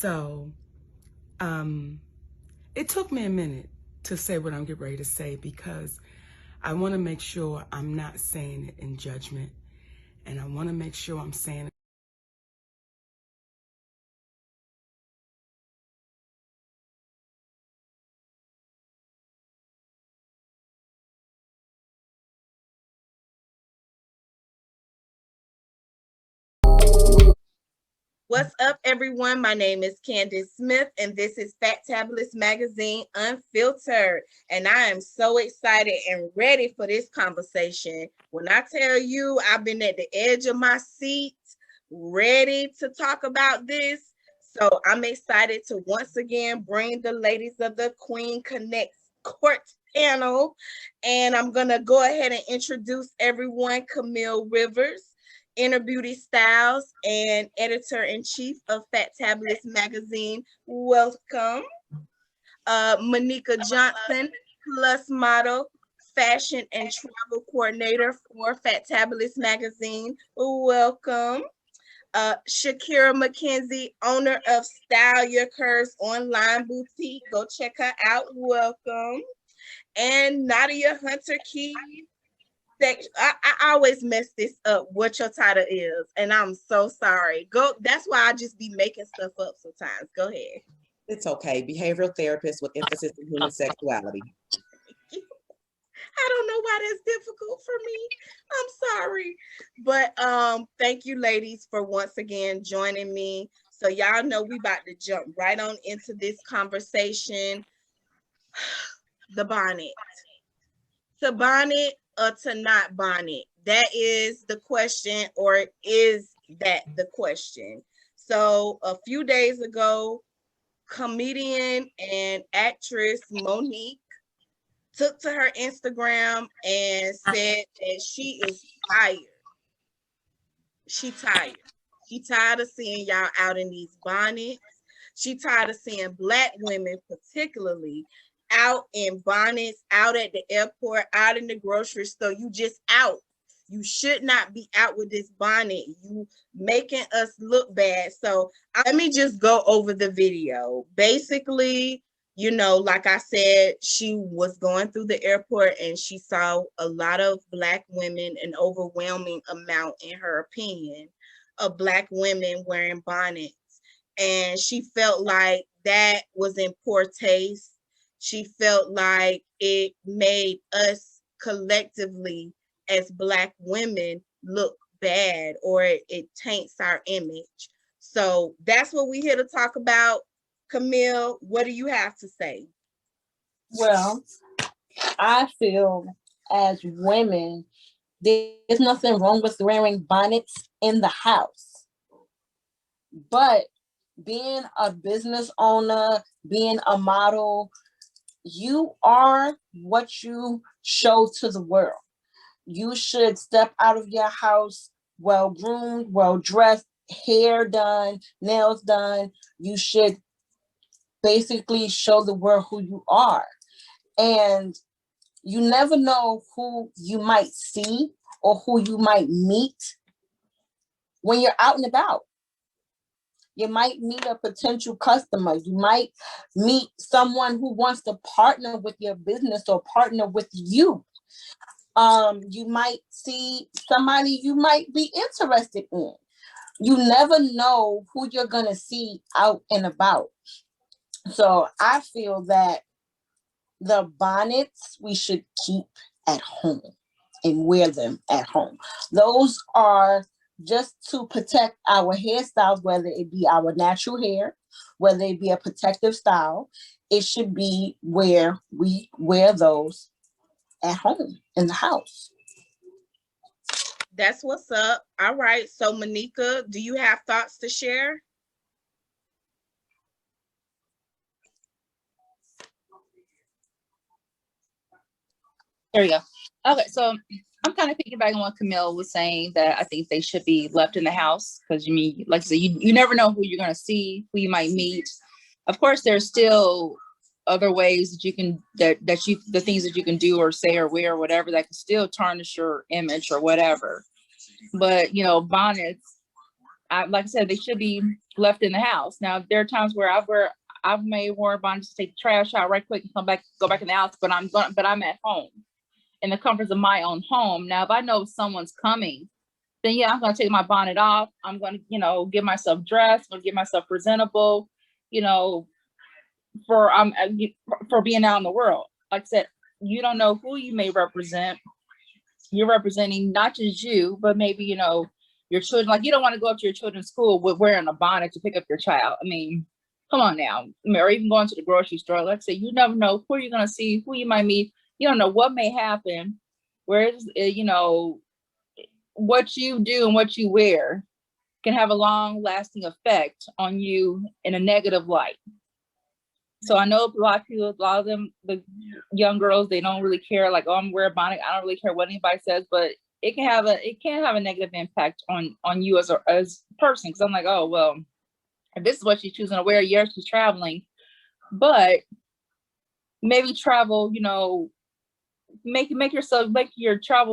So it took me a minute to say what I'm getting ready to say, because I want to make sure I'm not saying it in judgment, and I want to make sure I'm saying it. What's up, everyone? My name is Candace Smith, and this is Phatabulous Magazine Unfiltered. And I am so excited and ready for this conversation. When I tell you I've been at the edge of my seat, ready to talk about this. So I'm excited to once again bring the ladies of the Queen Connects Court panel. And I'm going to go ahead and introduce everyone. Kamille Rivers, Inner Beauty Styles and editor-in-chief of Phatabulous Magazine. Welcome. Meneka Johnson, plus model, fashion and travel coordinator for Phatabulous Magazine. Welcome. Shakira Mckenzie, owner of Style Your Curves online boutique. Go check her out. Welcome. And Nadia Hunter Key. I always mess this up, what your title is, and I'm so sorry. That's why I just be making stuff up sometimes. Go ahead. It's okay. Behavioral therapist with emphasis in human sexuality. I don't know why that's difficult for me. I'm sorry. But thank you, ladies, for once again joining me. So y'all know we about to jump right on into this conversation. The bonnet. To bonnet or to not bonnet? That is the question, or is that the question? So a few days ago, comedian and actress Monique took to her Instagram and said that she is tired. She tired. She tired of seeing y'all out in these bonnets. She tired of seeing Black women particularly out in bonnets, out at the airport, out in the grocery store. You just out. You should not be out with this bonnet. You making us look bad. So let me just go over the video. Basically, you know, like I said, she was going through the airport and she saw a lot of Black women, an overwhelming amount, in her opinion, of Black women wearing bonnets. And she felt like that was in poor taste. She felt like it made us collectively as Black women look bad, or it taints our image. So that's what we're here to talk about. Kamille, what do you have to say? Well, I feel as women, there's nothing wrong with wearing bonnets in the house. But being a business owner, being a model, you are what you show to the world. You should step out of your house well-groomed, well-dressed, hair done, nails done. You should basically show the world who you are. And you never know who you might see or who you might meet when you're out and about. You might meet a potential customer. You might meet someone who wants to partner with your business or partner with you. You might see somebody you might be interested in. You never know who you're going to see out and about. So I feel that the bonnets we should keep at home and wear them at home. Those are just to protect our hairstyles, whether it be our natural hair, whether it be a protective style. It should be where we wear those at home in the house. That's what's up. All right. So Meneka, do you have thoughts to share? There we go. Okay, so I'm kind of piggybacking on what Kamille was saying, that I think they should be left in the house, because you mean, like I said, you never know who you're going to see, who you might meet. Of course, there's still other ways that you can, the things that you can do or say or wear or whatever that can still tarnish your image or whatever. But, you know, bonnets, like I said, they should be left in the house. Now, there are times where I've made wear bonnets to take the trash out right quick and go back in the house, but I'm at home in the comforts of my own home. Now, if I know someone's coming, then yeah, I'm going to take my bonnet off. I'm going to, get myself dressed, I'm going to get myself presentable, for being out in the world. Like I said, you don't know who you may represent. You're representing not just you, but maybe, your children. Like, you don't want to go up to your children's school with wearing a bonnet to pick up your child. I mean, come on now. Or even going to the grocery store. Like I said, you never know who you're going to see, who you might meet. You don't know what may happen. Whereas, what you do and what you wear can have a long lasting effect on you in a negative light. So I know a lot of them, the young girls, they don't really care, like, oh, I'm wearing a bonnet. I don't really care what anybody says, but it can have a negative impact on you as a person. Cause I'm like, oh, well, if this is what she's choosing to wear, yes, she's traveling, but maybe travel, make your travel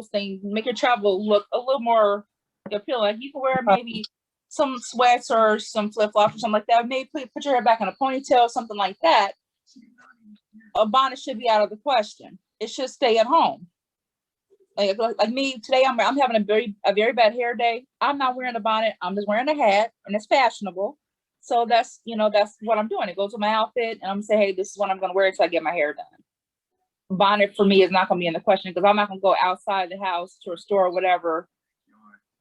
look a little more appealing. Like, you can wear maybe some sweats or some flip-flops or something like that. Maybe put your hair back in a ponytail, something like that. A bonnet should be out of the question. It should stay at home. Like me today, I'm having a very bad hair day. I'm not wearing a bonnet. I'm just wearing a hat, and it's fashionable. So that's what I'm doing. It goes with my outfit, and I'm gonna say, hey, this is what I'm gonna wear until I get my hair done. Bonnet for me is not gonna be in the question, because I'm not gonna go outside the house to a store or whatever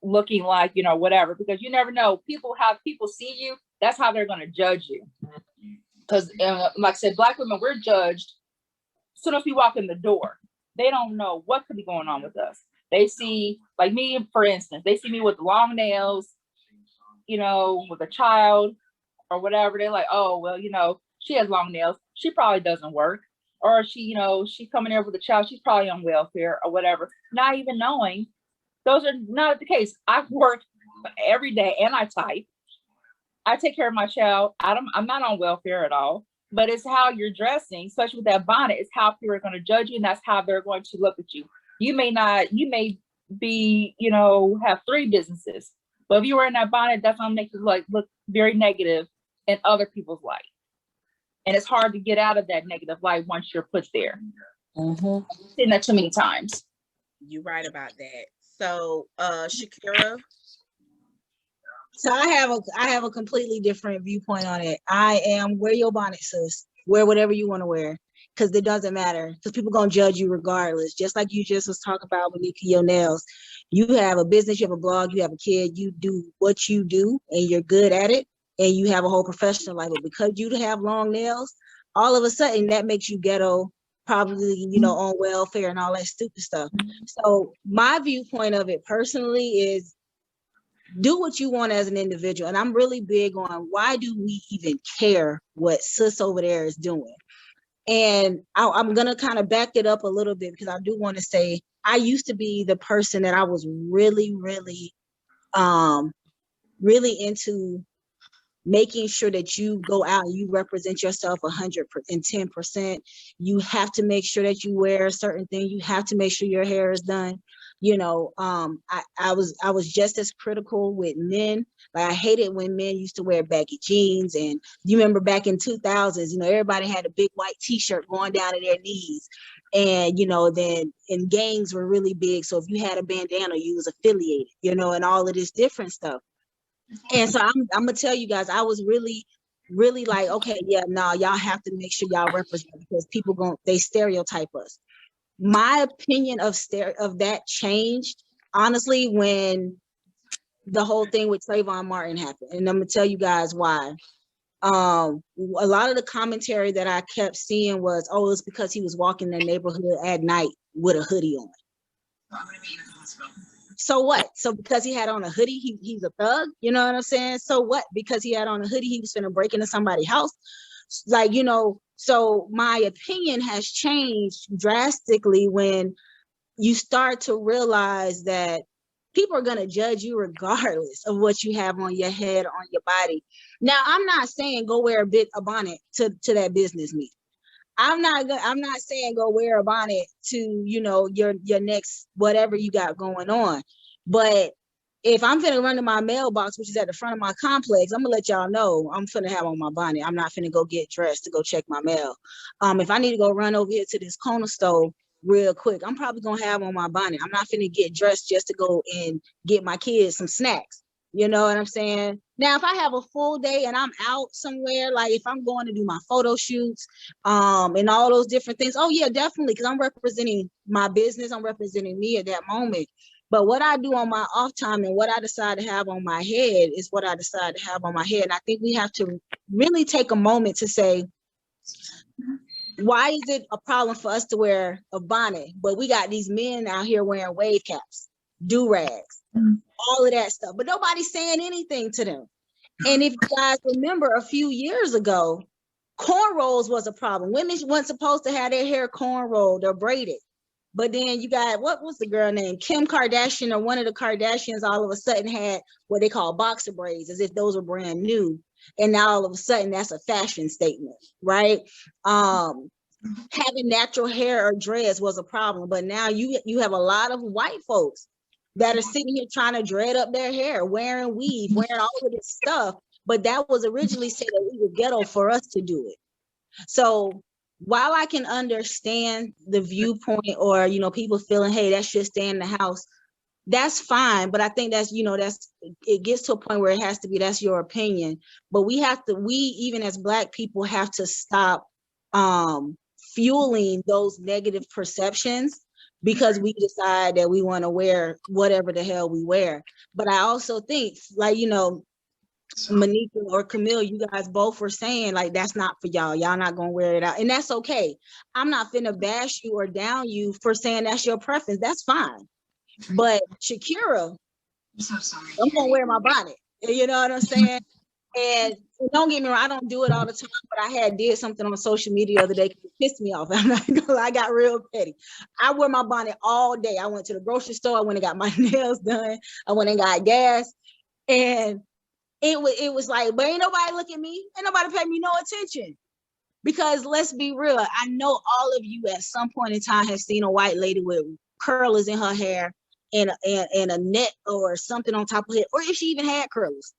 looking like, whatever, because you never know. How people see you, that's how they're going to judge you. Because like I said, Black women, we're judged as soon as we walk in the door. They don't know what could be going on with us. They see, like me, for instance, they see me with long nails, with a child or whatever. They're like, oh, well, she has long nails. She probably doesn't work. Or she's coming here with a child. She's probably on welfare or whatever. Not even knowing. Those are not the case. I work every day and I type. I take care of my child. I'm not on welfare at all, but it's how you're dressing, especially with that bonnet, is how people are going to judge you, and that's how they're going to look at you. You may be, have 3 businesses, but if you're wearing that bonnet, that's going to make you look very negative in other people's light. And it's hard to get out of that negative light once you're put there. Mm-hmm. I've seen that too many times. You're right about that. So, Shakira. So I have a completely different viewpoint on it. I am wear your bonnet, sis. Wear whatever you want to wear, because it doesn't matter. Because people gonna judge you regardless. Just like you just was talking about Meneka, your nails. You have a business, you have a blog, you have a kid. You do what you do, and you're good at it, and you have a whole professional life. But because you have long nails, all of a sudden that makes you ghetto. Probably, on welfare and all that stupid stuff. So my viewpoint of it personally is do what you want as an individual. And I'm really big on, why do we even care what sis over there is doing? And I'm going to kind of back it up a little bit, because I do want to say, I used to be the person that I was really, really, really into making sure that you go out and you represent yourself 110%. You have to make sure that you wear a certain thing. You have to make sure your hair is done. I was just as critical with men. Like, I hated when men used to wear baggy jeans. And you remember back in 2000s, everybody had a big white t-shirt going down to their knees. And, then gangs were really big. So if you had a bandana, you was affiliated, and all of this different stuff. And so I'm gonna tell you guys, I was really, really like, okay, yeah, no, y'all have to make sure y'all represent, because people they stereotype us. My opinion of that changed, honestly, when the whole thing with Trayvon Martin happened. And I'm gonna tell you guys why. A lot of the commentary that I kept seeing was, oh, it's because he was walking the neighborhood at night with a hoodie on. So what? So because he had on a hoodie, he's a thug? You know what I'm saying? So what? Because he had on a hoodie, he was finna break into somebody's house? Like, so my opinion has changed drastically when you start to realize that people are going to judge you regardless of what you have on your head, on your body. Now, I'm not saying go wear a bonnet to that business meeting. I'm not saying go wear a bonnet to, your next, whatever you got going on. But if I'm finna run to my mailbox, which is at the front of my complex, I'm gonna let y'all know I'm finna have on my bonnet. I'm not finna go get dressed to go check my mail. If I need to go run over here to this corner store real quick, I'm probably gonna have on my bonnet. I'm not finna get dressed just to go and get my kids some snacks. You know what I'm saying? Now, if I have a full day and I'm out somewhere, like if I'm going to do my photo shoots, and all those different things, oh yeah, definitely, because I'm representing my business, I'm representing me at that moment. But what I do on my off time and what I decide to have on my head is what I decide to have on my head. And I think we have to really take a moment to say, why is it a problem for us to wear a bonnet, but we got these men out here wearing wave caps, do-rags, all of that stuff, but nobody's saying anything to them. And if you guys remember a few years ago, cornrows was a problem. Women weren't supposed to have their hair cornrowed or braided. But then you got, what was the girl named? Kim Kardashian, or one of the Kardashians, all of a sudden had what they call boxer braids, as if those were brand new. And now all of a sudden that's a fashion statement, right? Having natural hair or dreads was a problem. But now you have a lot of white folks that are sitting here trying to dread up their hair, wearing weave, wearing all of this stuff. But that was originally said that we were ghetto for us to do it. So while I can understand the viewpoint, or, you know, people feeling, hey, that should stay in the house, that's fine. But I think that's, you know, it gets to a point where it has to be, that's your opinion. But we even as Black people have to stop fueling those negative perceptions because we decide that we want to wear whatever the hell we wear. But I also think, like, you know, Meneka or Kamille, you guys both were saying, like, that's not for y'all. Y'all not gonna wear it out. And that's okay. I'm not finna bash you or down you for saying that's your preference. That's fine. But Shakira, I'm gonna wear my bonnet. You know what I'm saying? And don't get me wrong, I don't do it all the time, but I did something on social media the other day because it pissed me off. I'm not gonna lie, I got real petty. I wear my bonnet all day. I went to the grocery store, I went and got my nails done, I went and got gas, and it was like, but ain't nobody look at me, ain't nobody pay me no attention. Because let's be real, I know all of you at some point in time have seen a white lady with curlers in her hair and a net or something on top of it, or if she even had curlers,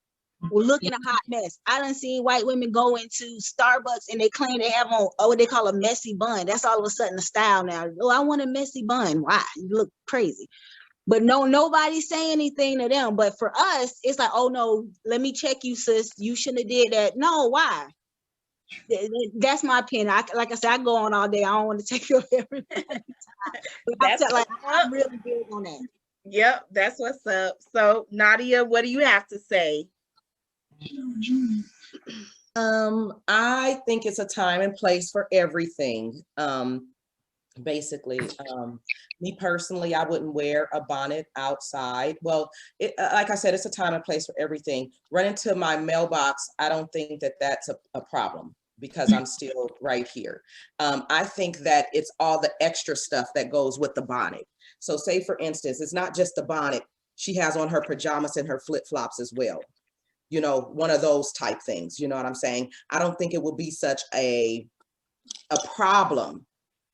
or looking a hot mess. I done seen white women go into Starbucks and they claim they have on what they call a messy bun. That's all of a sudden the style now. Oh, I want a messy bun. Why? You look crazy. But no, nobody's saying anything to them. But for us, it's like, oh no, let me check you, sis. You shouldn't have did that. No, why? That's my opinion. Like I said, I go on all day. I don't want to take your everything. But I'm really big on that. Yep, that's what's up. So Nadia, what do you have to say? I think it's a time and place for everything. Basically, me personally, I wouldn't wear a bonnet outside. Well, like I said, it's a time and place for everything. Running to my mailbox, I don't think that that's a problem because I'm still right here. I think that it's all the extra stuff that goes with the bonnet. So say, for instance, it's not just the bonnet. She has on her pajamas and her flip-flops as well. You know, one of those type things, you know what I'm saying? I don't think it will be such a problem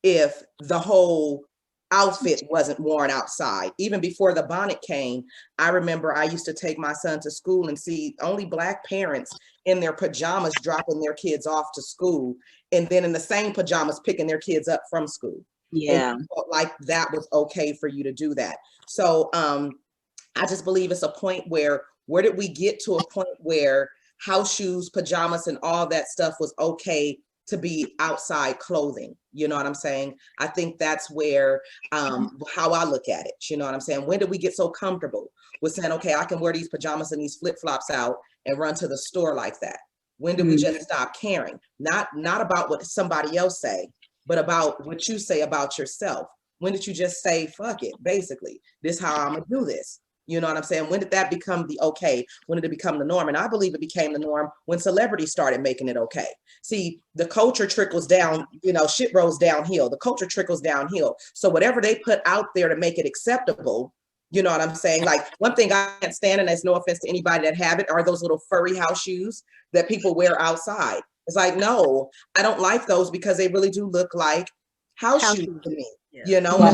if the whole outfit wasn't worn outside. Even before the bonnet came, I remember I used to take my son to school and see only Black parents in their pajamas dropping their kids off to school, and then in the same pajamas picking their kids up from school. Yeah. And felt like that was okay for you to do that. So I just believe it's a point where did we get to a point where house shoes, pajamas, and all that stuff was okay to be outside clothing? You know what I'm saying? I think that's where, how I look at it. You know what I'm saying? When did we get so comfortable with saying, okay, I can wear these pajamas and these flip-flops out and run to the store like that? When did we just stop caring? Not about what somebody else say, but about what you say about yourself. When did you just say, fuck it, basically, this is how I'm gonna do this? You know what I'm saying? When did that become the okay? When did it become the norm? And I believe it became the norm when celebrities started making it okay. See, the culture trickles down, you know, shit rolls downhill. The culture trickles downhill. So whatever they put out there to make it acceptable, you know what I'm saying? Like, one thing I can't stand, and there's no offense to anybody that have it, are those little furry house shoes that people wear outside. It's like, no, I don't like those because they really do look like house shoes to me. You know, why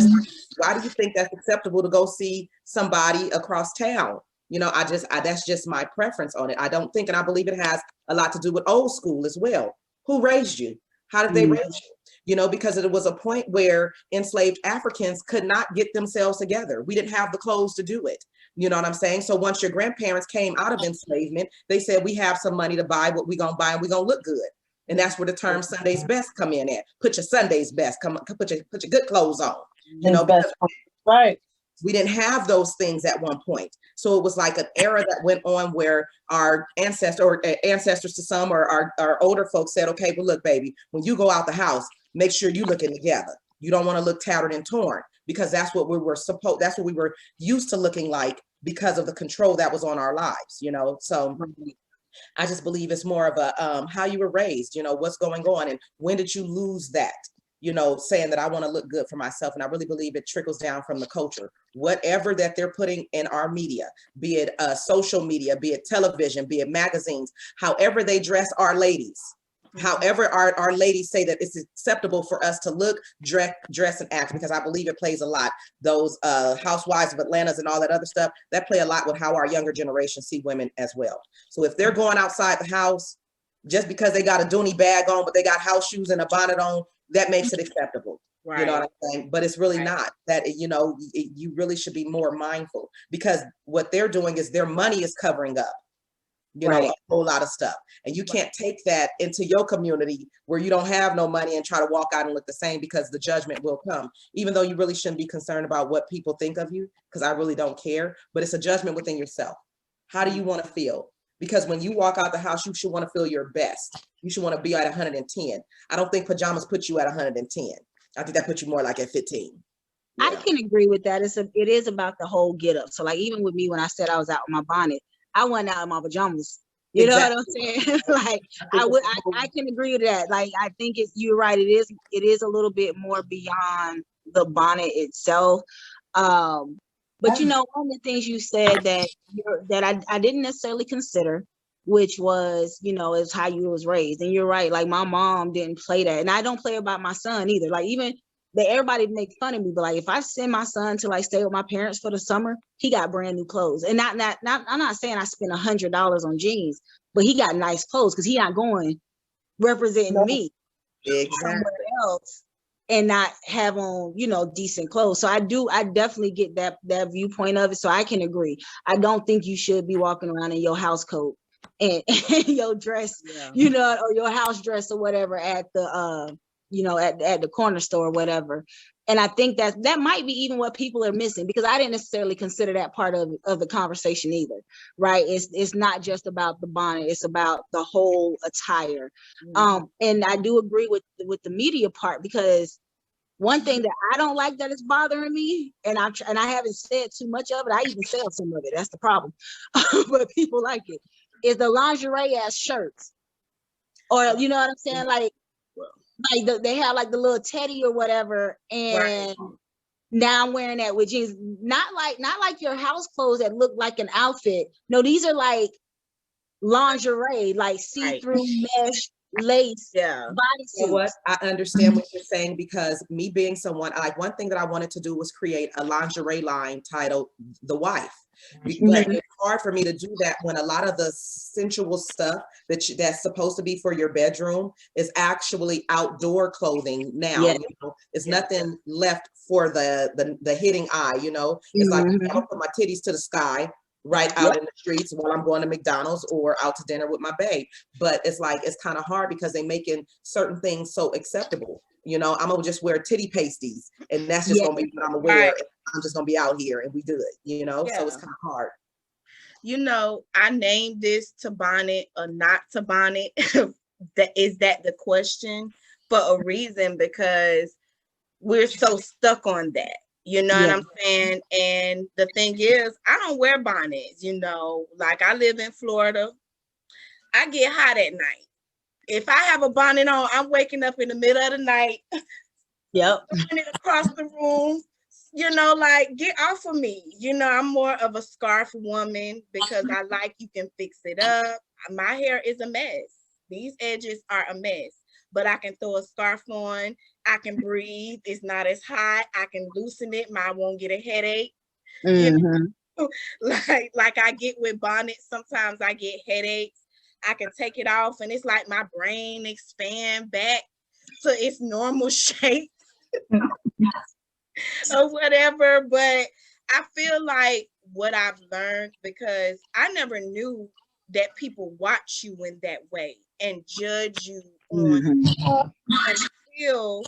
do you think that's acceptable to go see somebody across town? You know, that's just my preference on it. I don't think, and I believe it has a lot to do with old school as well. Who raised you? How did they raise you? You know, because it was a point where enslaved Africans could not get themselves together. We didn't have the clothes to do it. You know what I'm saying? So once your grandparents came out of enslavement, they said, we have some money to buy what we gonna buy and we gonna look good. And that's where the term Sunday's best come in at. Put your Sunday's best, put your good clothes on. You know, because right. we didn't have those things at one point. So it was like an era that went on where our ancestors to some, or our older folks said, okay, well, look, baby, when you go out the house, make sure you looking together. You don't want to look tattered and torn, because that's what we were used to looking like because of the control that was on our lives, you know? So I just believe it's more of a, how you were raised, you know, what's going on and when did you lose that? You know, saying that I want to look good for myself. And I really believe it trickles down from the culture. Whatever that they're putting in our media, be it social media, be it television, be it magazines, however they dress our ladies, however our ladies say that it's acceptable for us to look, dress and act, because I believe it plays a lot. Those housewives of Atlanta's and all that other stuff, that play a lot with how our younger generation see women as well. So if they're going outside the house, just because they got a Dooney bag on, but they got house shoes and a bonnet on, that makes it acceptable. Right. You know what I'm saying? But it's really not that, you know, you really should be more mindful, because what they're doing is their money is covering up, you know, a whole lot of stuff. And you can't take that into your community where you don't have no money and try to walk out and look the same, because the judgment will come, even though you really shouldn't be concerned about what people think of you, because I really don't care, but it's a judgment within yourself. How do you want to feel? Because when you walk out the house, you should want to feel your best. You should want to be at 110. I don't think pajamas put you at 110. I think that puts you more like at 15. Yeah. I can agree with that. It is about the whole get up. So like, even with me, when I said I was out in my bonnet, I went out in my pajamas. You know what I'm saying? Like, I can agree with that. Like, I think you're right. It is a little bit more beyond the bonnet itself. But you know, one of the things you said that I didn't necessarily consider, which was, you know, is how you was raised. And you're right. Like, my mom didn't play that, and I don't play about my son either. Like, even that everybody makes fun of me, but like, if I send my son to like stay with my parents for the summer, he got brand new clothes. And not I'm not saying I spent $100 on jeans, but he got nice clothes, because he not going representing me somewhere else and not have on, you know, decent clothes. So I definitely get that viewpoint of it. So I can agree. I don't think you should be walking around in your house coat and your dress, you know, or your house dress or whatever at the you know, at the corner store or whatever. And I think that might be even what people are missing, because I didn't necessarily consider that part of the conversation either, right? It's not just about the bonnet, it's about the whole attire. And I do agree with the media part, because one thing that I don't like that is bothering me, and I haven't said too much of it. I even sell some of it. That's the problem. But people like it, is the lingerie ass shirts, or you know what I'm saying, like they have like the little teddy or whatever, and now I'm wearing that with jeans. Not like your house clothes that look like an outfit. No, these are like lingerie, like see-through mesh lace bodysuits. You know what? I understand what you're saying, because me being someone, like, one thing that I wanted to do was create a lingerie line titled The Wife. But it's hard for me to do that when a lot of the sensual stuff that's supposed to be for your bedroom is actually outdoor clothing now. You know, it's nothing left for the hitting eye, you know. It's like, I'm gonna put my titties to the sky right out in the streets while I'm going to McDonald's or out to dinner with my babe. But it's like, it's kind of hard because they're making certain things so acceptable. You know, I'm gonna just wear titty pasties, and that's just gonna be what I'm gonna wear. I'm just gonna be out here and we do it, you know. So it's kind of hard. You know, I named this To Bonnet or Not To Bonnet. Is that the question? For a reason, because we're so stuck on that. You know what I'm saying? And the thing is, I don't wear bonnets, you know, like, I live in Florida. I get hot at night. If I have a bonnet on, I'm waking up in the middle of the night. Throwing it across the room. You know, like, get off of me. You know, I'm more of a scarf woman, because I like, you can fix it up. My hair is a mess. These edges are a mess. But I can throw a scarf on. I can breathe. It's not as hot. I can loosen it. I won't get a headache. You know? like I get with bonnets, sometimes I get headaches. I can take it off and it's like my brain expand back to its normal shape or whatever. But I feel like what I've learned, because I never knew that people watch you in that way and judge you on until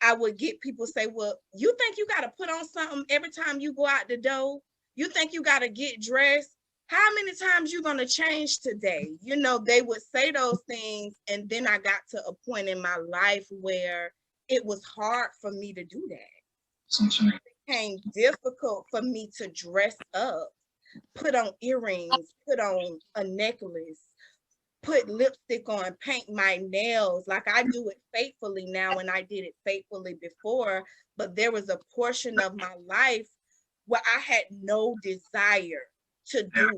I would get people say, well, you think you got to put on something every time you go out the door? You think you got to get dressed? How many times you going to change today? You know, they would say those things. And then I got to a point in my life where it was hard for me to do that. It became difficult for me to dress up, put on earrings, put on a necklace, put lipstick on, paint my nails. Like I do it faithfully now, and I did it faithfully before, but there was a portion of my life where I had no desire to do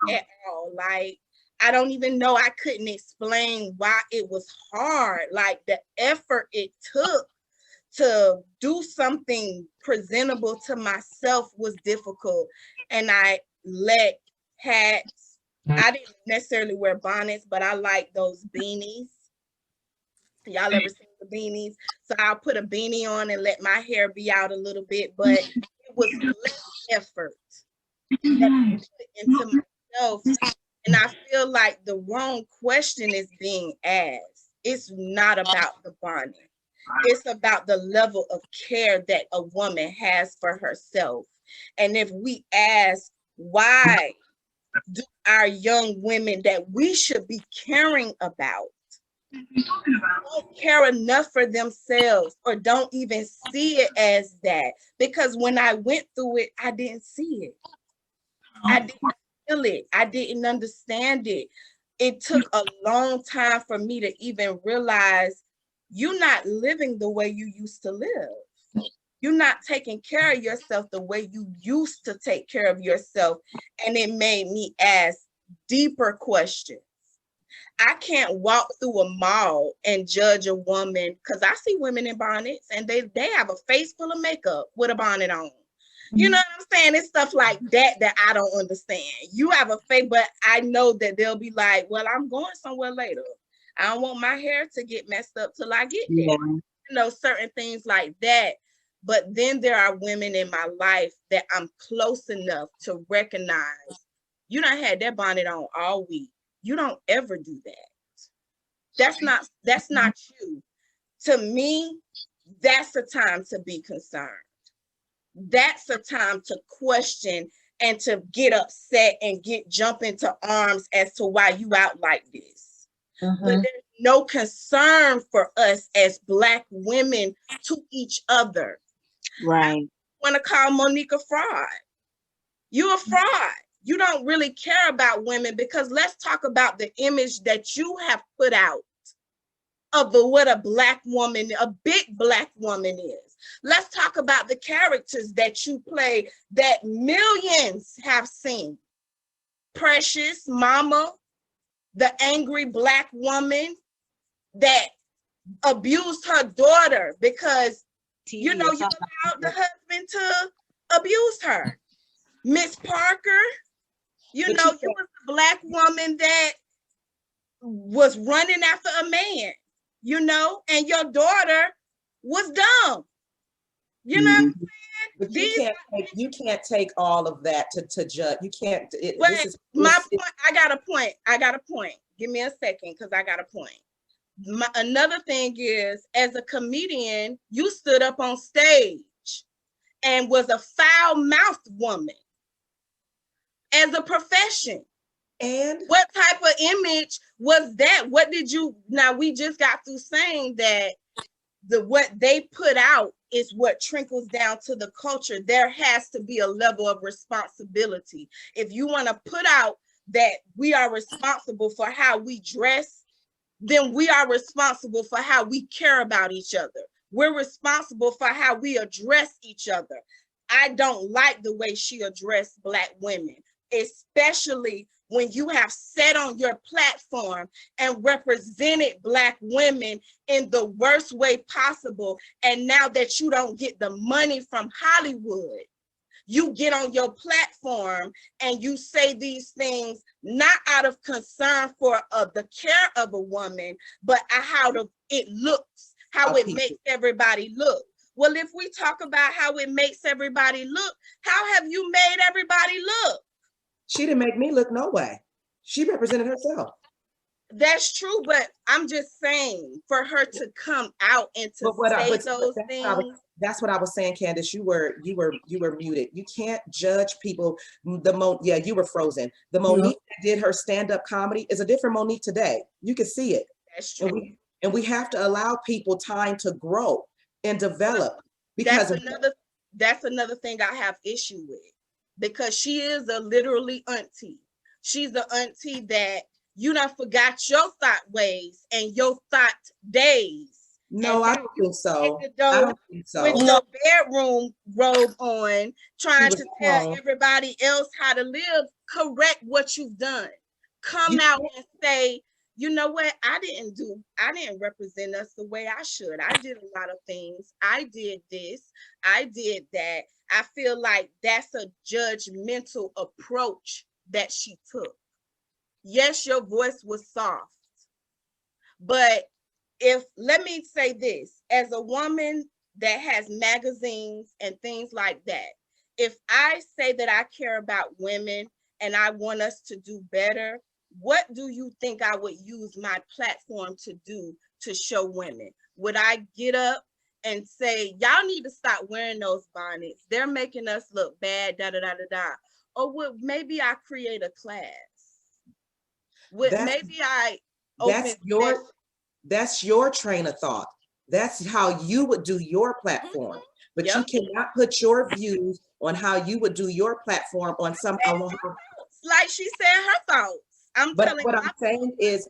it at all. Like, I don't even know, I couldn't explain why it was hard. Like the effort it took to do something presentable to myself was difficult. And I let hats, I didn't necessarily wear bonnets, but I like those beanies. Y'all ever seen the beanies? So I'll put a beanie on and let my hair be out a little bit, but it was less effort that I put into myself. And I feel like the wrong question is being asked. It's not about the bonnet. It's about the level of care that a woman has for herself. And if we ask, why do our young women that we should be caring about don't care enough for themselves, or don't even see it as that? Because when I went through it, I didn't see it. I didn't feel it. I didn't understand it. It took a long time for me to even realize you're not living the way you used to live. You're not taking care of yourself the way you used to take care of yourself. And it made me ask deeper questions. I can't walk through a mall and judge a woman, because I see women in bonnets and they have a face full of makeup with a bonnet on. You know what I'm saying? It's stuff like that that I don't understand. You have a face, but I know that they'll be like, well, I'm going somewhere later. I don't want my hair to get messed up till I get there. Yeah. You know, certain things like that. But then there are women in my life that I'm close enough to recognize, you done had that bonnet on all week. You don't ever do that. That's not you. To me, that's a time to be concerned. That's a time to question and to get upset and jump into arms as to why you out like this. But there's no concern for us as Black women to each other. Right. I want to call Meneka fraud. You're a fraud. You don't really care about women, because let's talk about the image that you have put out of what a Black woman, a big Black woman is. Let's talk about the characters that you play that millions have seen. Precious, Mama, the angry Black woman that abused her daughter because, you know, you allowed the husband to abuse her. Miss Parker, you know, you was a Black woman that was running after a man, you know, and your daughter was dumb. You know what I'm saying? But you can't take all of that to judge. You can't. My point. I got a point. Give me a second, because I got a point. Another thing is, as a comedian, you stood up on stage and was a foul-mouthed woman as a profession. And what type of image was that? What did you, now we just got through saying that what they put out is what trickles down to the culture. There has to be a level of responsibility. If you want to put out that we are responsible for how we dress, then we are responsible for how we care about each other. We're responsible for how we address each other. I don't like the way she addressed Black women, especially when you have sat on your platform and represented Black women in the worst way possible. And now that you don't get the money from Hollywood, you get on your platform and you say these things not out of concern for the care of a woman, but how it looks, how it makes everybody look. Well, if we talk about how it makes everybody look, how have you made everybody look? She didn't make me look no way. She represented herself. That's true, but I'm just saying, for her to come out and to say those things. That's what I was saying, Candace. You were muted. You can't judge people. You were frozen. The Monique that did her stand-up comedy is a different Monique today. You can see it. That's true. And we have to allow people time to grow and develop. Because that's another thing I have issue with, because she is a literally auntie. She's an auntie that you done forgot your thought ways and your thought days. No, I don't think so. I don't think so. With your bedroom robe on, trying to tell everybody else how to live, correct what you've done. Come out and say, you know what, I didn't represent us the way I should. I did a lot of things. I did this, I did that. I feel like that's a judgmental approach that she took. Yes, your voice was soft, but let me say this, as a woman that has magazines and things like that, if I say that I care about women and I want us to do better, what do you think I would use my platform to do to show women? Would I get up and say, y'all need to stop wearing those bonnets, they're making us look bad, da da da da da? Or would maybe I create a class? That's your train of thought. That's how you would do your platform. But you cannot put your views on how you would do your platform on some. Like she said, her thoughts. What I'm saying is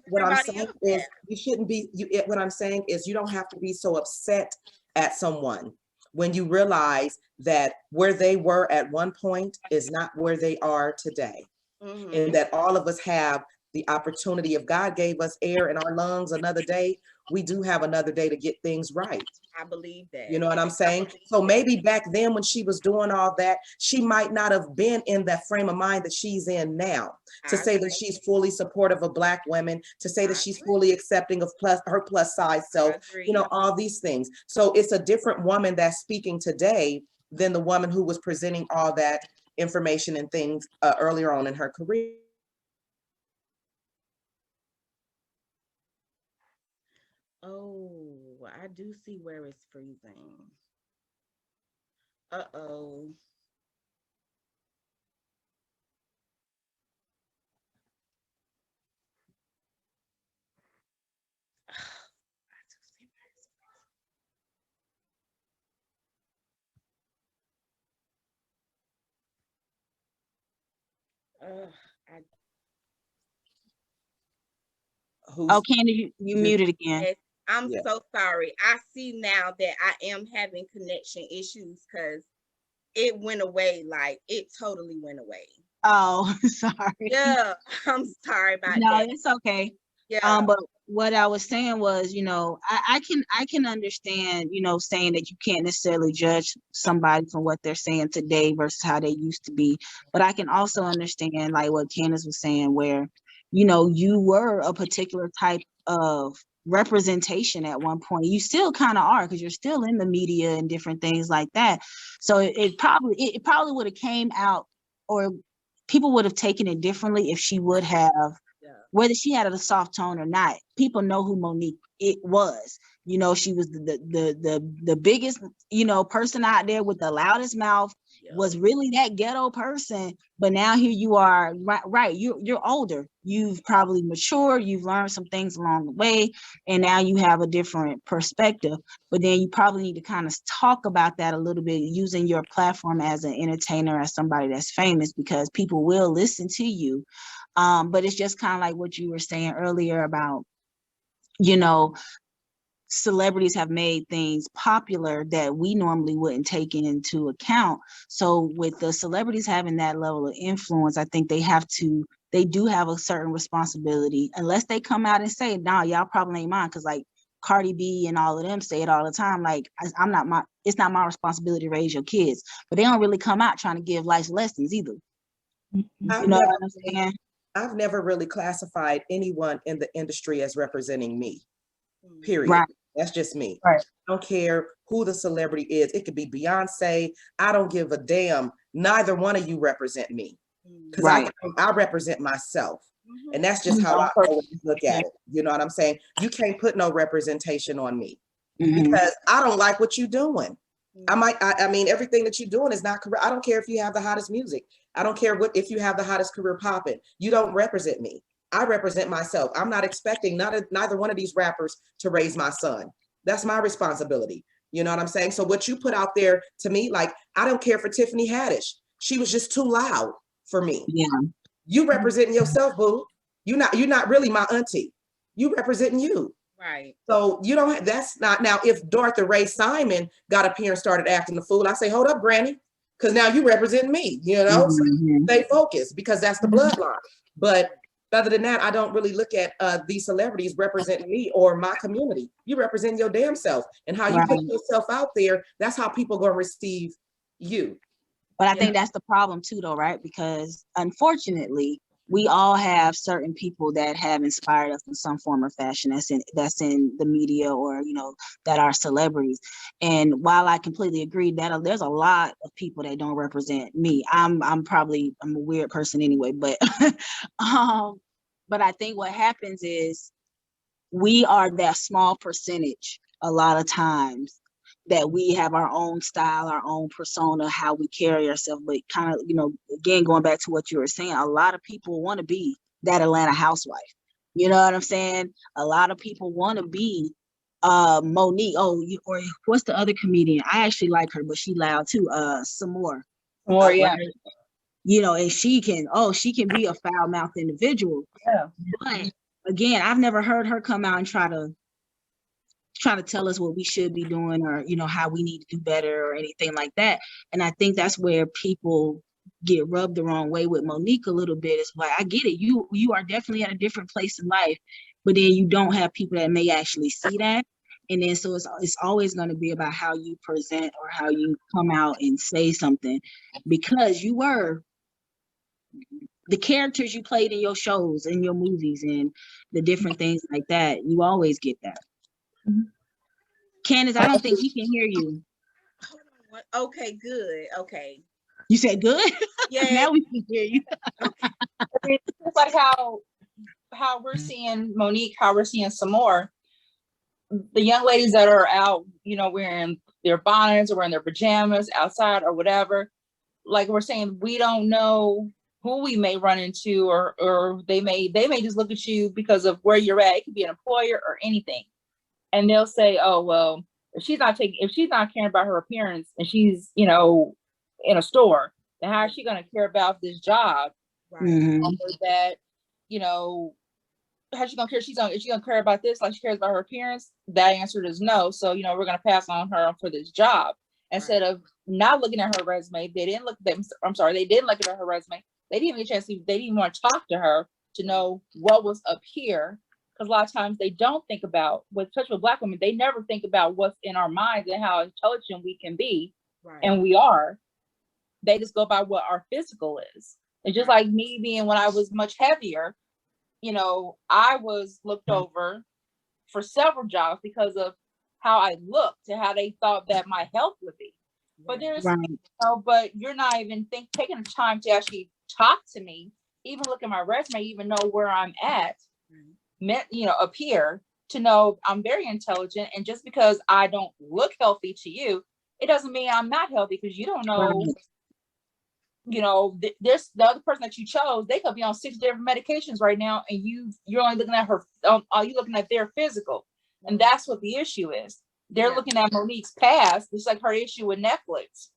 you shouldn't be. What I'm saying is you don't have to be so upset at someone when you realize that where they were at one point is not where they are today, and that all of us have the opportunity. If God gave us air in our lungs another day, we do have another day to get things right. I believe that. You know what I'm saying? So maybe back then when she was doing all that, she might not have been in that frame of mind that she's in now. To say that she's fully supportive of Black women, to say that she's fully accepting of her plus size self, you know, all these things. So it's a different woman that's speaking today than the woman who was presenting all that information and things earlier on in her career. Oh, I do see where it's freezing. Uh-oh. Candace, you muted again. I'm so sorry. I see now that I am having connection issues because it went away. Like, it totally went away. Oh, sorry. Yeah, I'm sorry about that. No, it's okay. Yeah. But what I was saying was, you know, I can understand, you know, saying that you can't necessarily judge somebody from what they're saying today versus how they used to be. But I can also understand, like what Candace was saying, where, you know, you were a particular type of representation at one point. You still kind of are, because you're still in the media and different things like that. So it probably would have came out, or people would have taken it differently if she would have, whether she had a soft tone or not. People know who Monique it was. You know, she was the biggest, you know, person out there with the loudest mouth, was really that ghetto person. But now here you are, right? You're older. You've probably matured. You've learned some things along the way, and now you have a different perspective. But then you probably need to kind of talk about that a little bit, using your platform as an entertainer, as somebody that's famous, because people will listen to you. But it's just kind of like what you were saying earlier about, you know, celebrities have made things popular that we normally wouldn't take into account. So with the celebrities having that level of influence, I think they do have a certain responsibility, unless they come out and say, nah, y'all probably ain't mine. Because like Cardi B and all of them say it all the time. Like, it's not my responsibility to raise your kids, but they don't really come out trying to give life lessons either. You know what I'm saying? I've never really classified anyone in the industry as representing me, period. Right. That's just me. Right. I don't care who the celebrity is. It could be Beyonce. I don't give a damn. Neither one of you represent me, because Right. I represent myself. And that's just how I always look at it. You know what I'm saying? You can't put no representation on me because I don't like what you're doing. I mean, everything that you're doing is not correct. I don't care if you have the hottest music. I don't care if you have the hottest career popping. You don't represent me. I represent myself. I'm not expecting neither one of these rappers to raise my son. That's my responsibility. You know what I'm saying? So what you put out there to me, like, I don't care for Tiffany Haddish. She was just too loud for me. Yeah. You representing yourself, boo. You're not really my auntie. You representing you. Right. So you don't, that's not, now if Dorothy Ray Simon got up here and started acting the fool, I say, hold up, granny, because now you represent me, you know, so stay focused, because that's the bloodline. But other than that, I don't really look at these celebrities representing me or my community. You represent your damn self, and how you put yourself out there, that's how people gonna receive you. But I think that's the problem too, though, right? Because unfortunately, we all have certain people that have inspired us in some form or fashion that's in the media, or, you know, that are celebrities. And while I completely agree that there's a lot of people that don't represent me, I'm a weird person anyway, but but I think what happens is we are that small percentage a lot of times that we have our own style, our own persona, how we carry ourselves. But kind of, you know, again, going back to what you were saying, a lot of people want to be that Atlanta housewife. You know what I'm saying? A lot of people want to be Monique. Or what's the other comedian? I actually like her, but she loud too. Some more. Yeah. Right? You know, and she can be a foul-mouthed individual. Yeah. But again, I've never heard her come out and try to tell us what we should be doing, or, you know, how we need to do better or anything like that. And I think that's where people get rubbed the wrong way with Monique a little bit. It's like, I get it. You are definitely at a different place in life, but then you don't have people that may actually see that. And then so it's always going to be about how you present or how you come out and say something, because you were the characters you played in your shows and your movies and the different things like that. You always get that. Candace, I don't think he can hear you. Okay, good. Okay. You said good? Yeah. Now we can hear you. It's like how we're seeing Monique, how we're seeing some more. The young ladies that are out, you know, wearing their bonnets or wearing their pajamas outside or whatever, like we're saying, we don't know who we may run into, or they may just look at you because of where you're at. It could be an employer or anything. And they'll say, oh, well, if she's not caring about her appearance and she's, you know, in a store, then how is she going to care about this job? Right. Or that, you know, how's she going to care? Is she going to care about this like she cares about her appearance? That answer is no. So, you know, we're going to pass on her for this job. Instead of not looking at her resume. They didn't look at her resume. They didn't even get a chance they didn't even want to talk to her to know what was up here. Because a lot of times they don't think about, especially with Black women, they never think about what's in our minds and how intelligent we can be. Right. And we are. They just go by what our physical is. And just like me being, when I was much heavier, you know, I was looked over for several jobs because of how I looked and how they thought that my health would be. But there's, you know, but you're not even taking the time to actually talk to me, even look at my resume, even know where I'm at. You know, up here, to know I'm very intelligent. And just because I don't look healthy to you, it doesn't mean I'm not healthy, because you don't know, you know, there's the other person that you chose, they could be on 6 different medications right now, and you're only looking at her, are you looking at their physical? And that's what the issue is. They're looking at Monique's past. It's like her issue with Netflix,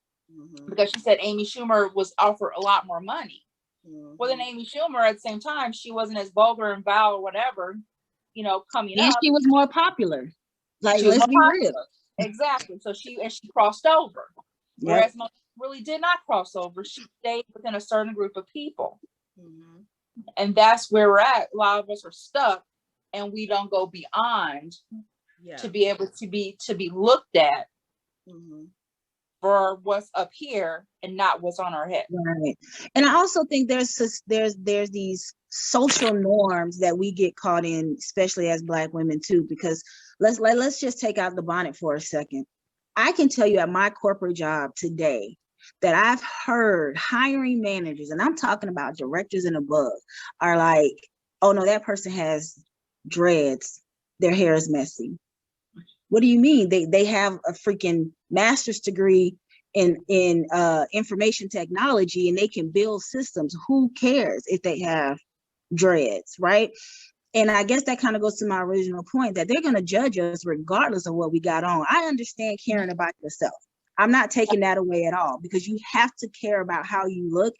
because she said Amy Schumer was offered a lot more money. Well, then Amy Schumer, at the same time, she wasn't as vulgar and vile or whatever, you know, coming up. And she was more popular. Like, let's be real. Exactly. So she crossed over. Whereas Monique really did not cross over. She stayed within a certain group of people. And that's where we're at. A lot of us are stuck, and we don't go beyond Yeah. to be able to be looked at Mm-hmm. for what's up here and not what's on our head. Right. And I also think there's these social norms that we get caught in, especially as Black women too, because let's just take out the bonnet for a second. I can tell you at my corporate job today that I've heard hiring managers, and I'm talking about directors and above, are like, oh no, that person has dreads, their hair is messy. What do you mean? They have a freaking master's degree in information technology, and they can build systems. Who cares if they have dreads, right? And I guess that kind of goes to my original point, that they're going to judge us regardless of what we got on. I understand caring about yourself. I'm not taking that away at all, because you have to care about how you look.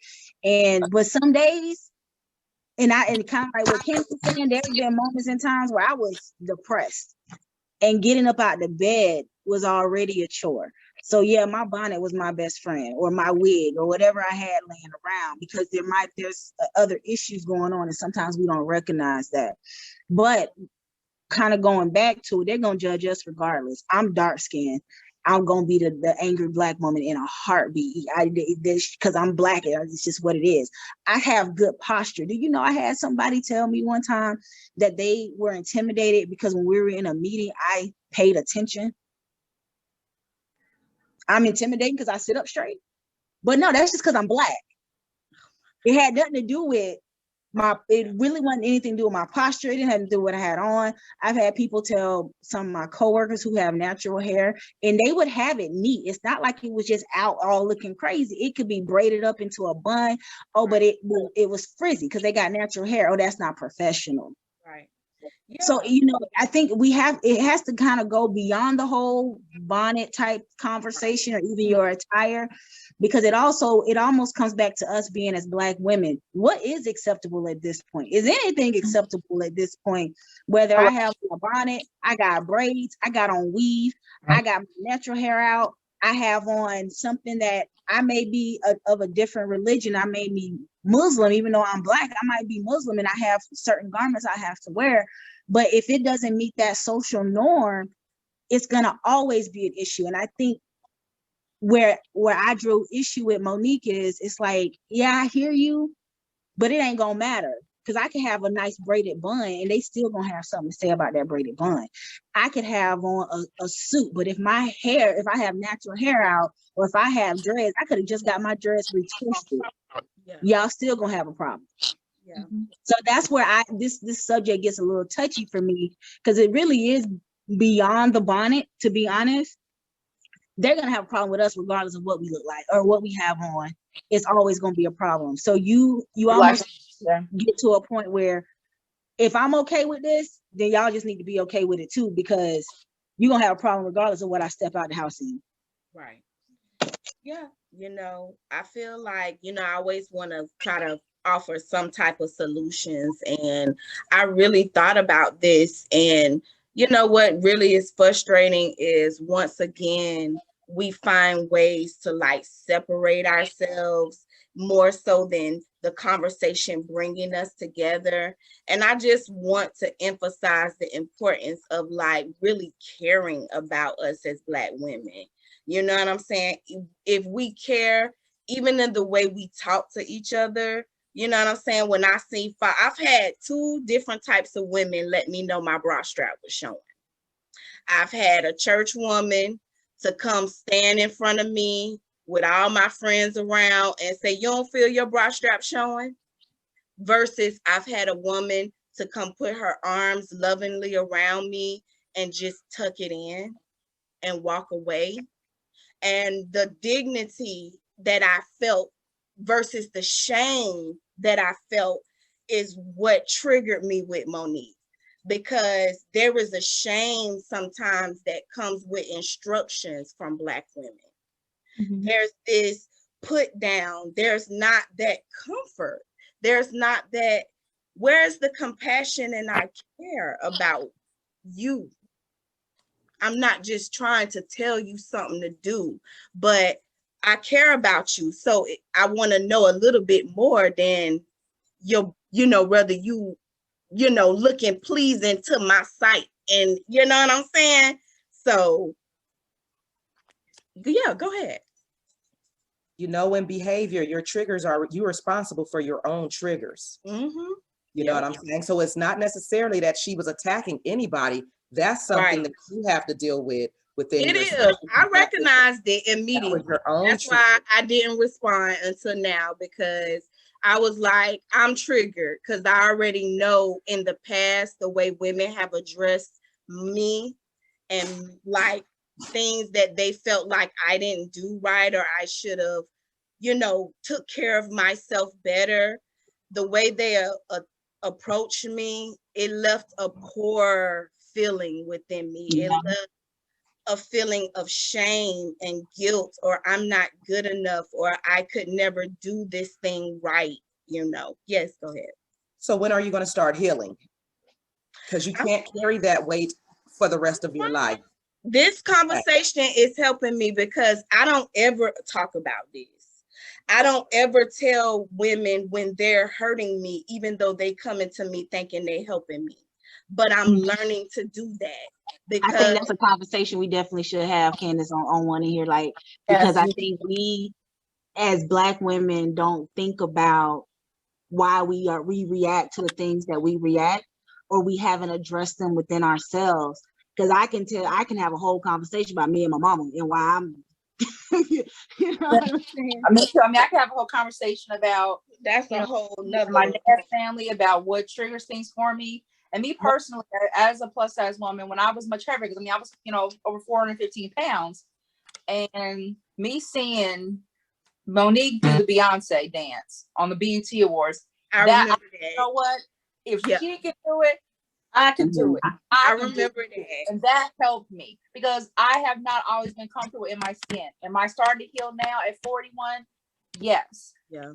But some days, and kind of like what Candace was saying, there's been moments and times where I was depressed, and getting up out the bed was already a chore. So yeah, my bonnet was my best friend, or my wig, or whatever I had laying around, because there's other issues going on, and sometimes we don't recognize that. But kind of going back to it, they're gonna judge us regardless. I'm dark skinned. I'm gonna be the angry Black woman in a heartbeat. Because I'm Black, it's just what it is. I have good posture. Do you know, I had somebody tell me one time that they were intimidated because when we were in a meeting, I paid attention. I'm intimidating because I sit up straight. But no, that's just because I'm Black. It had nothing to do with it really wasn't anything to do with my posture. It didn't have to do with what I had on. I've had people tell some of my coworkers who have natural hair, and they would have it neat. It's not like it was just out all looking crazy. It could be braided up into a bun. Oh, but it was frizzy because they got natural hair. Oh, that's not professional. Right. Yeah. So, I think it has to kind of go beyond the whole bonnet type conversation, or even your attire, because it almost comes back to us being as Black women. What is acceptable at this point? Is anything acceptable at this point? Whether I have a bonnet, I got braids, I got on weave, I got my natural hair out, I have on something that I may be of a different religion. I may be Muslim, even though I'm Black, I might be Muslim, and I have certain garments I have to wear. But if it doesn't meet that social norm, it's going to always be an issue. And I think where I drew issue with Monique is, it's like, yeah, I hear you, but it ain't going to matter. Because I can have a nice braided bun and they still going to have something to say about that braided bun. I could have on a suit, but if I have natural hair out, or if I have dreads, I could have just got my dreads retwisted. Yeah. Y'all still going to have a problem. Yeah. So that's where this subject gets a little touchy for me, because it really is beyond the bonnet, to be honest. They're going to have a problem with us regardless of what we look like or what we have on. It's always going to be a problem. So you almost get to a point where if I'm okay with this, then y'all just need to be okay with it too, because you're going to have a problem regardless of what I step out the house in. Right. Yeah. I feel like, I always want to try to offer some type of solutions. And I really thought about this. And what really is frustrating is, once again, we find ways to separate ourselves more so than the conversation bringing us together. And I just want to emphasize the importance of really caring about us as Black women. You know what I'm saying? If we care, even in the way we talk to each other, you know what I'm saying? When I see, I've had 2 different types of women let me know my bra strap was showing. I've had a church woman to come stand in front of me with all my friends around and say, "You don't feel your bra strap showing?" Versus I've had a woman to come put her arms lovingly around me and just tuck it in and walk away. And the dignity that I felt versus the shame that I felt is what triggered me with Monique, because there is a shame sometimes that comes with instructions from Black women. Mm-hmm. There's this put down. There's not that comfort. There's not that, where's the compassion and I care about you? I'm not just trying to tell you something to do, but I care about you. So I want to know a little bit more than whether you looking pleasing to my sight And you know what I'm saying? So yeah, go ahead. You know, in behavior, your triggers are, you're responsible for your own triggers. Mm-hmm. You know what I'm saying? So it's not necessarily that she was attacking anybody. That's something that you have to deal with within it yourself. is. I recognized it immediately. Your own That's why I didn't respond until now, because I was like, I'm triggered because I already know in the past the way women have addressed me and like things that they felt like I didn't do right or I should have, you know, took care of myself better. The way they approached me, it left a poor feeling within me. It left a feeling of shame and guilt, or I'm not good enough, or I could never do this thing right, you know. Yes, go ahead. So when are you going to start healing? Because you can't carry that weight for the rest of your life. This conversation is helping me because I don't ever talk about this. I don't ever tell women when they're hurting me, even though they come into me thinking they're helping me. But I'm learning to do that. Because I think that's a conversation we definitely should have, Candace, on one in here, like, because I think we as Black women don't think about why we react to the things that we react, or we haven't addressed them within ourselves. Because I can have a whole conversation about me and my mama and why I'm you know what I'm saying? I mean, I can have a whole conversation about a whole nother my dad's family, about what triggers things for me. And me personally, as a plus size woman, when I was much heavier, because I mean, I was, you know, over 415 pounds, and me seeing Monique do the Beyonce dance on the BET Awards, I remember that. You know what? If she can do it, I can do it. I remember that. And that helped me because I have not always been comfortable in my skin. Am I starting to heal now at 41? Yes. Yeah.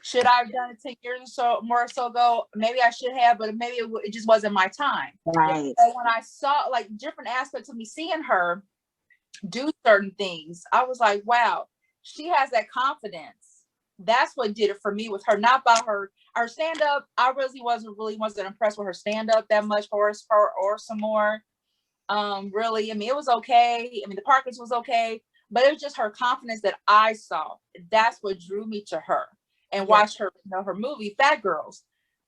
Should I have done it 10 years or so more so ago? Maybe I should have, but maybe it just wasn't my time. Right. So when I saw like different aspects of me, seeing her do certain things, I was like, wow, she has that confidence. That's what did it for me with her, not by her stand-up. I really wasn't impressed with her stand-up that much, or some more. Really, I mean, it was okay. I mean, the Parkers was okay, but it was just her confidence that I saw. That's what drew me to her and watched her, you know, her movie Fat Girls.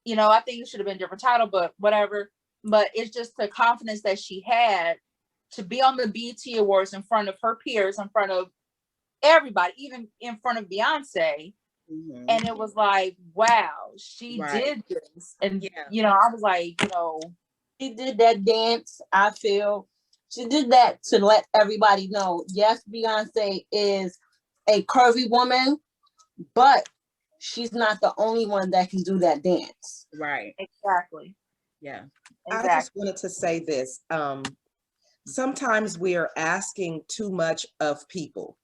You know, I think it should have been a different title, but whatever. But it's just the confidence that she had to be on the BET Awards in front of her peers, in front of everybody, even in front of Beyonce. Mm-hmm. And it was like, wow, she did this. And, you know, I was like, you know, she did that dance. I feel she did that to let everybody know, yes, Beyonce is a curvy woman, but she's not the only one that can do that dance. Right. Exactly. Yeah. Exactly. I just wanted to say this. Sometimes we are asking too much of people.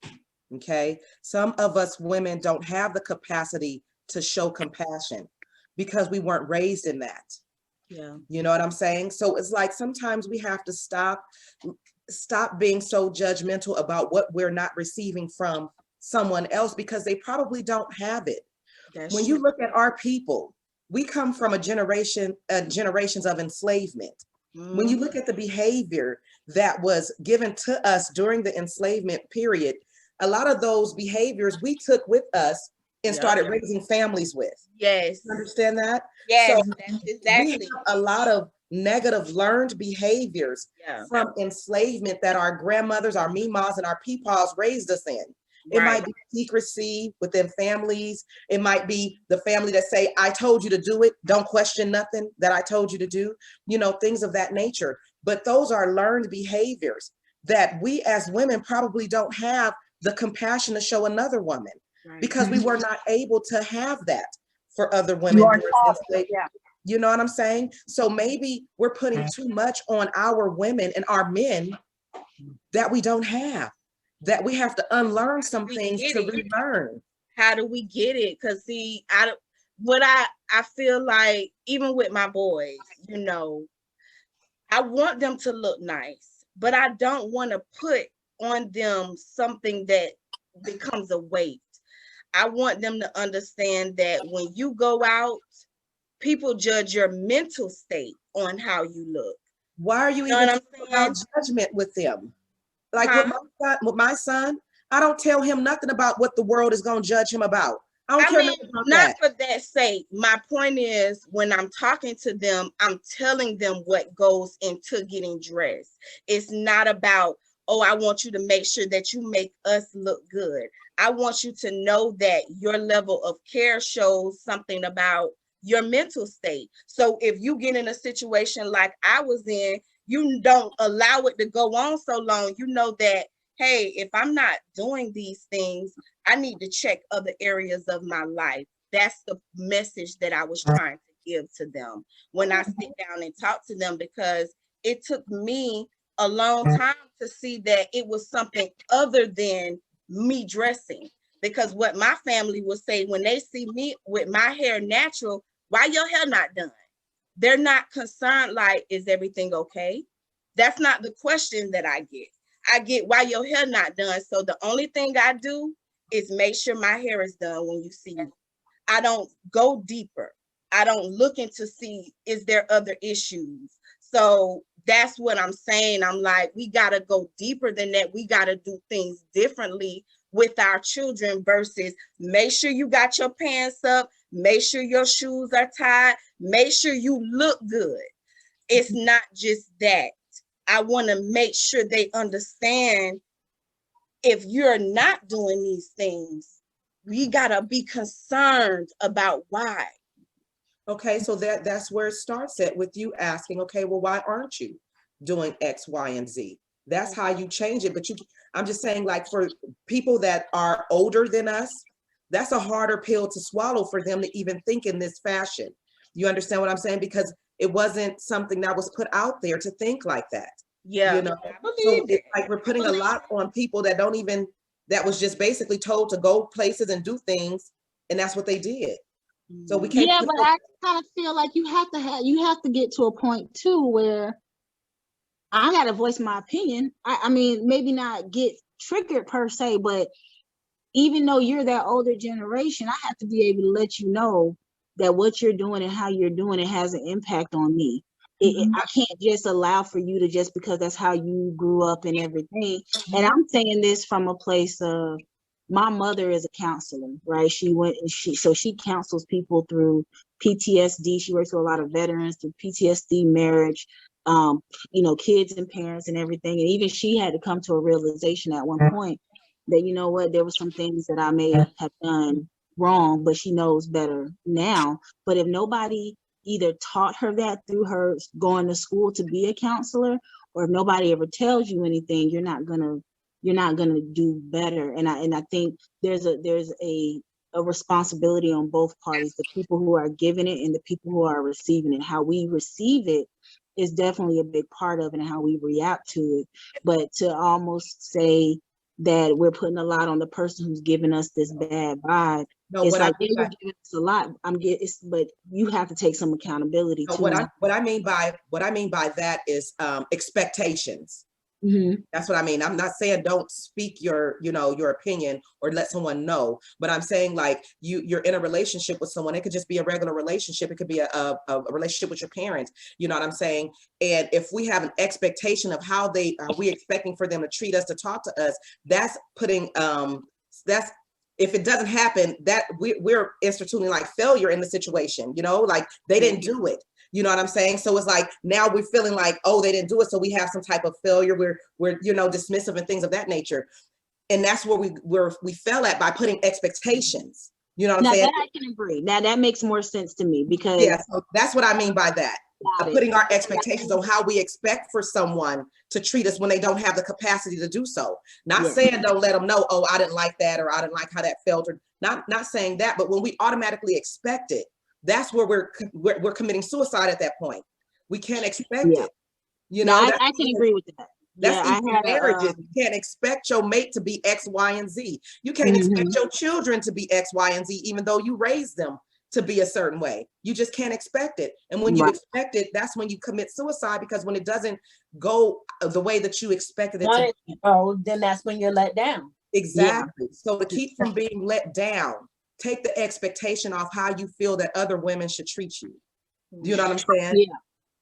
Okay. Some of us women don't have the capacity to show compassion because we weren't raised in that. Yeah. You know what I'm saying? So it's like sometimes we have to stop being so judgmental about what we're not receiving from someone else because they probably don't have it. When you look at our people, we come from generations of enslavement. Mm-hmm. When you look at the behavior that was given to us during the enslavement period, a lot of those behaviors we took with us and started raising families with. Yes. You understand that? Yes, so exactly. We have a lot of negative learned behaviors from enslavement that our grandmothers, our meemaws, and our peepaws raised us in. It might be secrecy within families. It might be the family that say, I told you to do it. Don't question nothing that I told you to do. You know, things of that nature. But those are learned behaviors that we as women probably don't have the compassion to show another woman because we were not able to have that for other women. You know what I'm saying? So maybe we're putting too much on our women and our men that we don't have. That we have to unlearn some things to relearn. How do we get it? Because see, I feel like even with my boys, you know, I want them to look nice, but I don't want to put on them something that becomes a weight. I want them to understand that when you go out, people judge your mental state on how you look. Why are you You know even what I'm talking about saying? judgment with them? Like Huh? with my son, I don't tell him nothing about what the world is going to judge him about. I don't I care mean, nothing about not that. for that sake. My point is, when I'm talking to them, I'm telling them what goes into getting dressed. It's not about, oh, I want you to make sure that you make us look good. I want you to know that your level of care shows something about your mental state. So if you get in a situation like I was in, you don't allow it to go on so long. You know that, hey, if I'm not doing these things, I need to check other areas of my life. That's the message that I was trying to give to them when I sit down and talk to them, because it took me a long time to see that it was something other than me dressing. Because what my family will say when they see me with my hair natural, why your hair not done? They're not concerned like, is everything okay? That's not the question that I get. I get, why your hair not done? So the only thing I do is make sure my hair is done when you see me. I don't go deeper. I don't look into see, is there other issues? So that's what I'm saying. I'm like, we got to go deeper than that. We got to do things differently with our children versus make sure you got your pants up, make sure your shoes are tied, make sure you look good. It's not just that. I want to make sure they understand, if you're not doing these things, we gotta be concerned about why. Okay, so that's where it starts at, with you asking, okay, well, why aren't you doing X, Y, and Z? That's how you change it. But I'm just saying, like, for people that are older than us, that's a harder pill to swallow for them to even think in this fashion. You understand what I'm saying? Because it wasn't something that was put out there to think like that. Yeah, You know, I so believe it. it's like we're putting a lot on people that don't even, that was just basically told to go places and do things, and that's what they did. So we can't. Yeah, but I kind of feel like you have to get to a point too where I gotta voice my opinion. I mean, maybe not get triggered per se, but even though you're that older generation, I have to be able to let you know that what you're doing and how you're doing it has an impact on me. I can't just allow for you to, just because that's how you grew up and everything. And I'm saying this from a place of, my mother is a counselor, right? She counsels people through PTSD. She works with a lot of veterans through PTSD, marriage, kids and parents and everything. And even she had to come to a realization at one point that, you know what, there were some things that I may have done wrong, but she knows better now. But if nobody either taught her that through her going to school to be a counselor, or if nobody ever tells you anything, you're not gonna do better. And I think there's a responsibility on both parties, the people who are giving it and the people who are receiving it. How we receive it is definitely a big part of it, and how we react to it. But to almost say that we're putting a lot on the person who's giving us this bad vibe, No, it's like, you're giving us a lot. But you have to take some accountability too. What I mean by that is expectations. Mm-hmm. That's what I mean. I'm not saying don't speak your opinion or let someone know, but I'm saying, like, you're in a relationship with someone. It could just be a regular relationship. It could be a relationship with your parents. You know what I'm saying? And if we have an expectation of how we expecting for them to treat us, to talk to us, that's putting, if it doesn't happen, that we're instituting like failure in the situation, like they didn't do it. You know what I'm saying? So it's like, now we're feeling like, oh, they didn't do it, so we have some type of failure. We're dismissive and things of that nature. And that's where we fell at, by putting expectations. You know what I'm saying? That I can agree. Now that makes more sense to me, because so that's what I mean by that. Putting our expectations on how we expect for someone to treat us when they don't have the capacity to do so. Not saying don't let them know, oh, I didn't like that, or I didn't like how that felt, or not saying that, but when we automatically expect it, that's where we're committing suicide at that point. We can't expect it. I can agree with that. That's even marriages. You can't expect your mate to be X, Y, and Z. You can't expect your children to be X, Y, and Z, even though you raised them to be a certain way. You just can't expect it. And when you expect it, that's when you commit suicide, because when it doesn't go the way that you expected it to be, then that's when you're let down. Exactly. So to keep from being let down, take the expectation off how you feel that other women should treat you. Do you know what I'm saying? Yeah.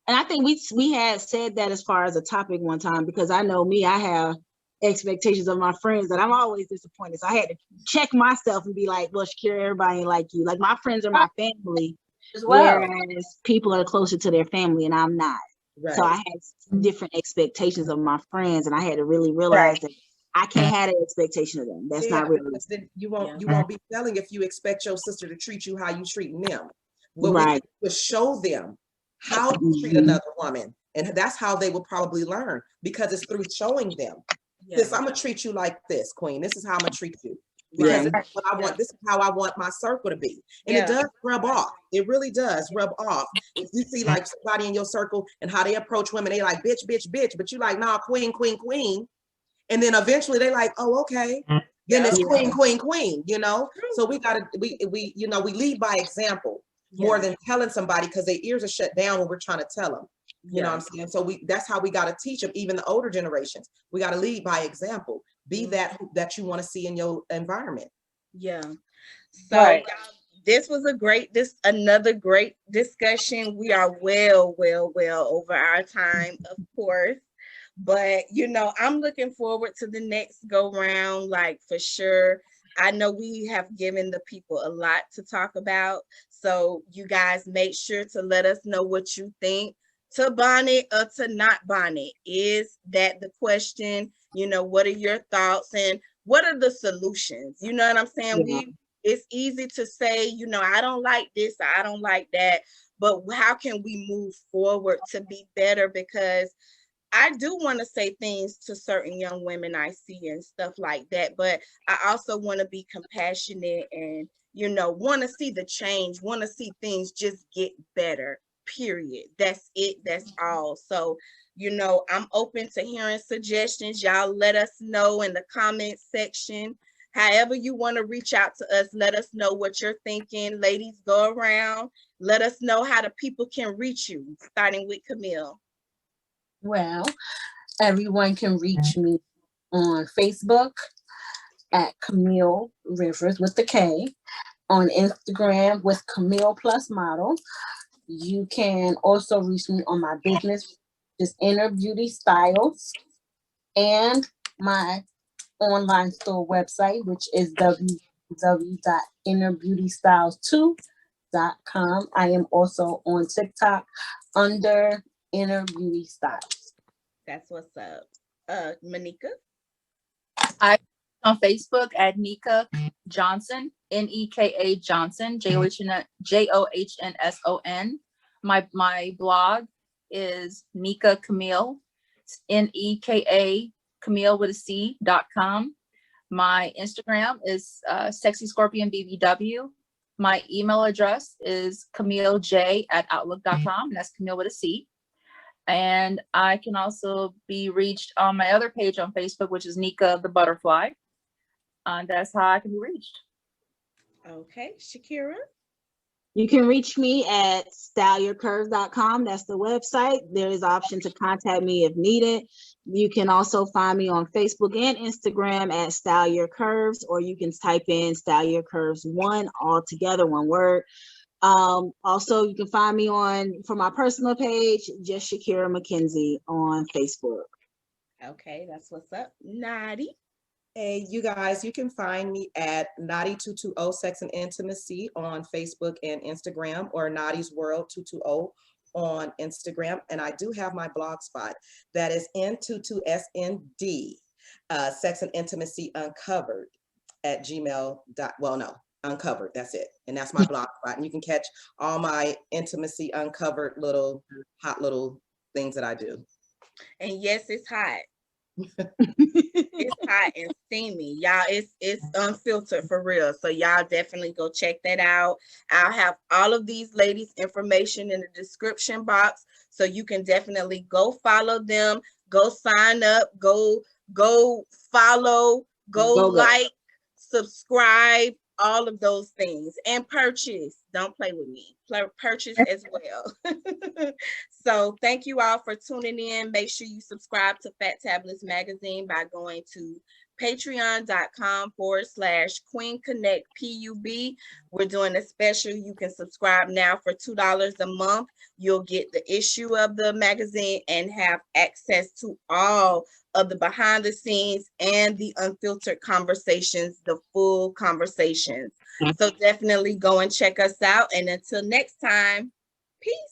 And I think we had said that as far as a topic one time, because I know me, I have expectations of my friends that I'm always disappointed. So I had to check myself and be like, well, Shakira, everybody ain't like you. Like, my friends are my family, As well. whereas people are closer to their family and I'm not. Right. So I had different expectations of my friends, and I had to really realize that I can't have an expectation of them. That's not real. Because then you won't be selling if you expect your sister to treat you how you treating them. What Right. we do is show them how to treat another woman, and that's how they will probably learn, because it's through showing them. This, I'm gonna treat you like this, Queen. This is how I'm gonna treat you. Because this is what I want. This is how I want my circle to be. And it does rub off. It really does rub off. If you see like somebody in your circle and how they approach women, they like, bitch, bitch, bitch. But you like, nah, queen, queen, queen. And then eventually they like, oh, okay. Then it's queen, queen, queen, you know? So we gotta, we lead by example more than telling somebody, because their ears are shut down when we're trying to tell them. You know what I'm saying? So that's how we gotta teach them, even the older generations. We gotta lead by example. Be that you want to see in your environment. Yeah. So this was another great discussion. We are well over our time, of course. But I'm looking forward to the next go round, like, for sure. I know we have given the people a lot to talk about. So you guys make sure to let us know what you think. To bonnet or to not bonnet? Is that the question? What are your thoughts and what are the solutions? You know what I'm saying? It's easy to say, I don't like this, I don't like that, but how can we move forward to be better? Because I do want to say things to certain young women I see and stuff like that, but I also want to be compassionate and, want to see the change, want to see things just get better, period. That's it. That's all. So, I'm open to hearing suggestions. Y'all let us know in the comment section. However you want to reach out to us, let us know what you're thinking. Ladies, go around. Let us know how the people can reach you, starting with Kamille. Well, everyone can reach me on Facebook at Kamille Rivers with the K, on Instagram with Kamille Plus Model. You can also reach me on my business, just Inner Beauty Styles, and my online store website, which is www.innerbeautystyles2.com. I am also on TikTok under Inner Beauty Styles. That's what's up. Meneka? I on Facebook at Meneka Johnson, Neka Johnson, JOHNSON. My blog is Neka Kamille, Neka Kamille with a C.com. My Instagram is Sexy Scorpion BBW. My email address is CamilleJ@outlook.com, and that's Kamille with a C. And I can also be reached on my other page on Facebook, which is Neka the Butterfly. That's how I can be reached. Okay, Shakira? You can reach me at styleyourcurves.com. That's the website. There is an option to contact me if needed. You can also find me on Facebook and Instagram at Style Your Curves, or you can type in Style Your Curves 1 all together, one word. Also, you can find me for my personal page, just Shakira Mckenzie on Facebook. Okay, that's what's up. Nadia? Hey, you guys, you can find me at Nadia220 Sex and Intimacy on Facebook and Instagram, or Nadia's World 220 on Instagram. And I do have my blog spot that is N22SND, Sex and Intimacy Uncovered at Uncovered, that's it. And that's my blog spot. And you can catch all my intimacy uncovered hot little things that I do. And yes, it's hot. It's hot and steamy, y'all. It's unfiltered for real, so y'all definitely go check that out. I'll have all of these ladies' information in the description box, so you can definitely go follow them, go sign up, go follow, go like, subscribe, all of those things, and purchase. Don't play with me. Purchase as well. So thank you all for tuning in. Make sure you subscribe to Phatabulous Magazine by going to patreon.com/Queen Connect PUB. We're doing a special. You can subscribe now for $2 a month. You'll get the issue of the magazine and have access to all of the behind the scenes and the unfiltered conversations, the full conversations. So definitely go and check us out. And until next time, peace.